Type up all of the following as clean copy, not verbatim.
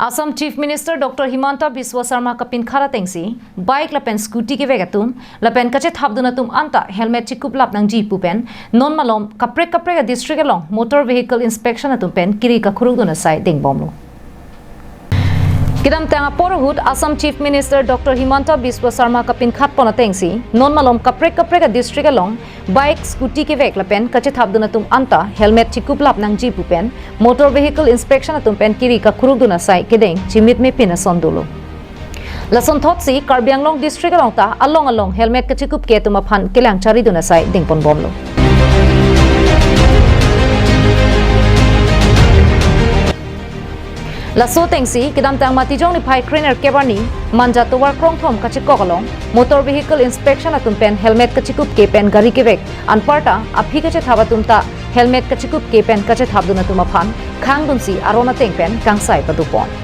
Assam Chief Minister Dr. Himanta Biswa Sarma kapin khara tengsi bike lapen scooty ke vegatum lapen kache thabdunatum anta helmet chikup lap nang jipu pen non malom kaprek ka district along motor vehicle inspection atum pen kiri ka khurugduna sai ding bomlo Kidam tanga porahut Assam Chief Minister Dr. Himanta Biswa Sarma kapin khat pona tengsi non malom kaprek ka district along bike scooty ke vek lapen kache thabdunatum anta helmet chikup lap nang jipu pen motor vehicle inspection atum pen kiri ka khurugduna sai kedeng chimit me pina sondolo Lason thotsi Karbi Anglong district along ta along helmet kachekup ke tum aphan kelang chari duna sai dingpon bomlo Laso tengsi kidam tang matijong ni phai trainer kebarni Manja tovar krongthom kachekok along motor vehicle inspection atum pen helmet kachekup ke pen gari ke vek anparta aphi kache thabatum ta helmet kachekup ke pen kache thabduna tum aphan khang dunsi arona teng pen kangsai padupon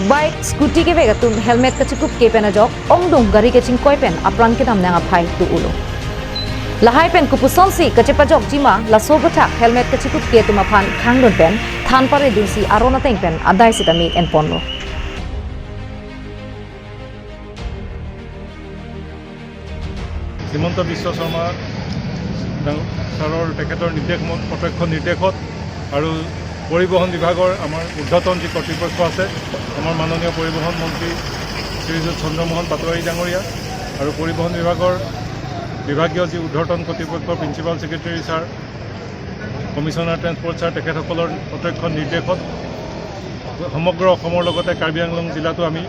Bike, scooty ke vega tum helmet kachekup ke pen ajok ongdung gari ke chingkoi pen apran ke nam nanga phai tu ulo lahai pen kupuson si kachepajok jima la sobathak helmet kachekup ke tum aphan khangdon pen than pare dunsi arona teng pen adai sitami en ponlo Himanta Biswa Sarma saror teketor nirdesh protekshon nirdeshot aru পৰিবহন বিভাগৰ আমাৰ উদ্ধতন যি কৰ্তৃপক্ষ আছে আমাৰ মাননীয় পৰিবহন মন্ত্ৰী শ্ৰীযুত চন্দ্ৰমোহন পাটোৱাৰী ডাঙৰীয়া আৰু পৰিবহন বিভাগৰ বিভাগীয় যি উদ্ধতন কৰ্তৃপক্ষৰ principal secretary sir commissioner transport sir তেখেতসকলৰ প্ৰত্যক্ষ নিৰ্দেশত সমগ্ৰ অসমৰ লগতে কাৰ্বি আংলং জিলাতো আমি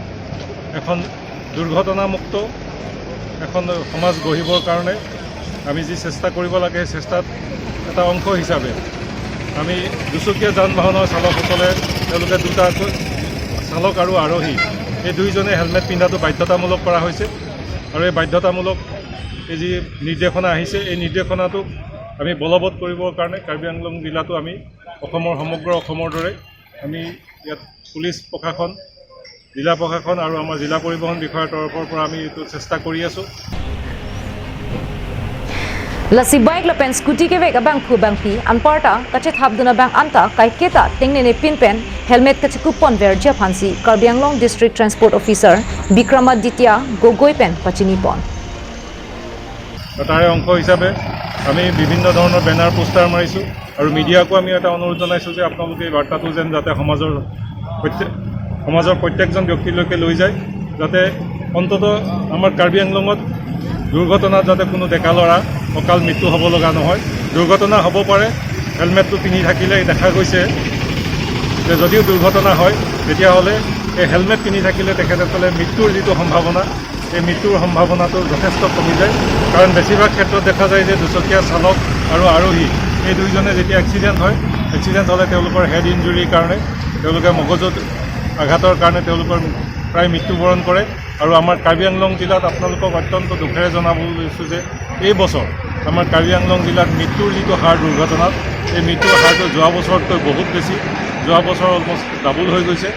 এখন দুৰ্ঘটনামুক্ত এখন সমাজ গঢ়িবৰ কাৰণে আমি যি চেষ্টা কৰিব লাগে চেষ্টাত এটা অংশ হিচাপে আমি দুচকীয়া যান বাহনৰ চালকসকলে তেওঁলোকে দুটা চালক আৰু আৰোহী এই দুইজনে হেলমেট পিন্ধাটো বাধ্যতামূলক কৰা হৈছে আৰু এই বাধ্যতামূলক এই যি নিৰ্দেশনা আহিছে এই নিৰ্দেশনাটো আমি বলবৎ কৰিবৰ কাৰণে কাৰ্বি আংলং জিলাতো আমি সমগ্ৰ অসমৰ দৰে আমি ইয়াত পুলিচ প্ৰশাসন জিলা প্ৰশাসন আৰু আমাৰ জিলা পৰিবহন বিষয়াৰ তৰফৰ পৰা আমি এইটো চেষ্টা কৰি আছোঁ Lasi bike lapen scooty ke vega bang phu bang pi anparta kache thabduna bang anta kaiketa tengne ne pin pen helmet kachekup pon verja phansi Karbi Anglong district transport officer Bikramaditya Gogoi pen pachini pon তাৰে অংশ হিচাপে আমি বিভিন্ন ধৰণৰ banner poster মাৰিছো আৰু মিডিয়াকো আমি এটা অনুৰোধ জনাইছো যে আপোনালোকে এই বাৰ্তাটো যেন যাতে সমাজৰ প্ৰত্যেকজন ব্যক্তিলৈকে লৈ যায় যাতে অন্তত আমাৰ কাৰ্বি আংলঙত দুৰ্ঘটনাত যাতে কোনো ডেকা ল'ৰা অকাল মৃত্যু হ'ব লগা নহয় দুৰ্ঘটনা হ'ব পাৰে হেলমেটটো পিন্ধি থাকিলে দেখা গৈছে যে যদিও দুৰ্ঘটনা হয় তেতিয়াহ'লে এই হেলমেট পিন্ধি থাকিলে তেখেতসকলে মৃত্যুৰ যিটো সম্ভাৱনা এই মৃত্যুৰ সম্ভাৱনাটো যথেষ্ট কমি যায় কাৰণ বেছিভাগ ক্ষেত্ৰত দেখা যায় যে দুচকীয়া চালক আৰু আৰোহী এই দুইজনে যেতিয়া এক্সিডেণ্ট হ'লে তেওঁলোকৰ হেড ইঞ্জুৰিৰ কাৰণে তেওঁলোকে মগজুত আঘাতৰ কাৰণে তেওঁলোকৰ প্ৰায় মৃত্যুবৰণ কৰে আৰু আমাৰ কাৰ্বি আংলং জিলাত আপোনালোকক অত্যন্ত দুখেৰে জনাবলৈ লৈছোঁ যে এই বছৰ আমাৰ কাৰ্বি আংলং জিলাত মৃত্যুৰ যিটো হাৰ দুৰ্ঘটনাত এই মৃত্যুৰ হাৰটো যোৱা বছৰতকৈ বহুত বেছি যোৱা বছৰ অলমষ্ট ডাবল হৈ গৈছে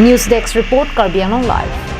News Desk report Karbi Anglong Live